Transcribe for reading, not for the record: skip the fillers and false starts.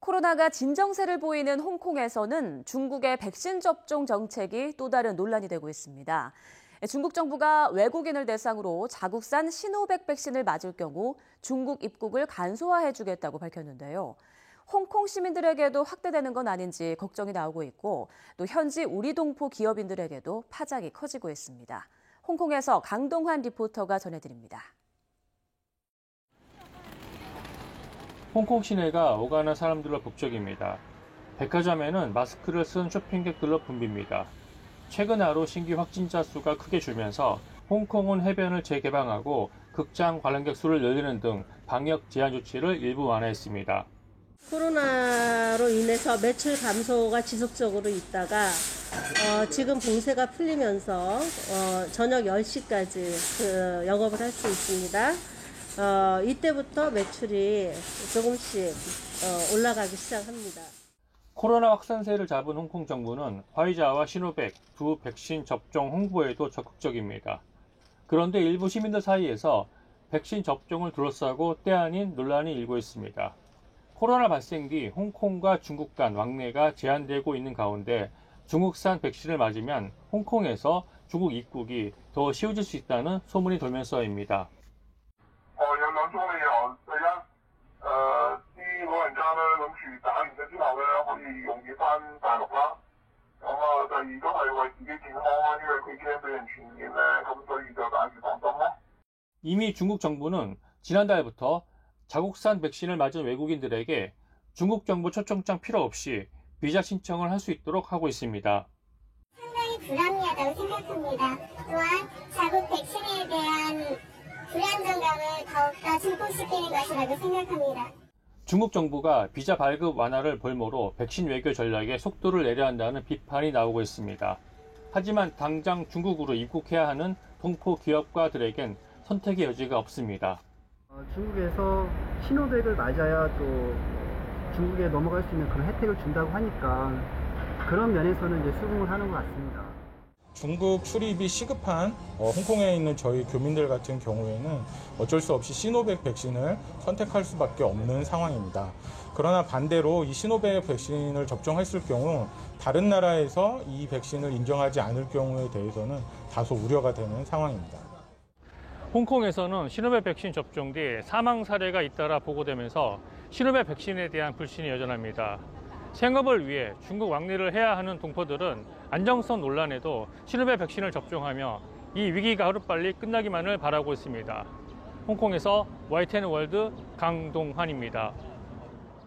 코로나가 진정세를 보이는 홍콩에서는 중국의 백신 접종 정책이 또 다른 논란이 되고 있습니다. 중국 정부가 외국인을 대상으로 자국산 시노백 백신을 맞을 경우 중국 입국을 간소화해주겠다고 밝혔는데요. 홍콩 시민들에게도 확대되는 건 아닌지 걱정이 나오고 있고 또 현지 우리동포 기업인들에게도 파장이 커지고 있습니다. 홍콩에서 강동환 리포터가 전해드립니다. 홍콩 시내가 오가는 사람들로 북적입니다. 백화점에는 마스크를 쓴 쇼핑객들로 붐빕니다. 최근 하루 신규 확진자 수가 크게 줄면서 홍콩은 해변을 재개방하고 극장 관람객 수를 늘리는 등 방역 제한 조치를 일부 완화했습니다. 코로나로 인해서 매출 감소가 지속적으로 있다가 지금 봉쇄가 풀리면서 저녁 10시까지 영업을 할 수 있습니다. 이때부터 매출이 조금씩 올라가기 시작합니다. 코로나 확산세를 잡은 홍콩 정부는 화이자와 시노백 두 백신 접종 홍보에도 적극적입니다. 그런데 일부 시민들 사이에서 백신 접종을 둘러싸고 때 아닌 논란이 일고 있습니다. 코로나 발생 뒤 홍콩과 중국 간 왕래가 제한되고 있는 가운데 중국산 백신을 맞으면 홍콩에서 중국 입국이 더 쉬워질 수 있다는 소문이 돌면서입니다. 이미 중국 정부는 지난달부터 자국산 백신을 맞은 외국인들에게 중국 정부 초청장 필요 없이 비자 신청을 할 수 있도록 하고 있습니다. 상당히 불합리하다고 생각합니다. 또한 자국 백신에 대한 불안정감을 더욱더 증폭시키는 것이라고 생각합니다. 중국 정부가 비자 발급 완화를 볼모로 백신 외교 전략에 속도를 내려 한다는 비판이 나오고 있습니다. 하지만 당장 중국으로 입국해야 하는 동포 기업가들에겐 선택의 여지가 없습니다. 중국에서 시노백을 맞아야 또 중국에 넘어갈 수 있는 그런 혜택을 준다고 하니까 그런 면에서는 이제 수긍을 하는 것 같습니다. 중국 출입이 시급한 홍콩에 있는 저희 교민들 같은 경우에는 어쩔 수 없이 시노백 백신을 선택할 수밖에 없는 상황입니다. 그러나 반대로 이 시노백 백신을 접종했을 경우 다른 나라에서 이 백신을 인정하지 않을 경우에 대해서는 다소 우려가 되는 상황입니다. 홍콩에서는 시노백 백신 접종 뒤 사망 사례가 잇따라 보고되면서 시노백 백신에 대한 불신이 여전합니다. 생업을 위해 중국 왕래를 해야 하는 동포들은 안정성 논란에도 시노백 백신을 접종하며 이 위기가 하루빨리 끝나기만을 바라고 있습니다. 홍콩에서 YTN 월드 강동환입니다.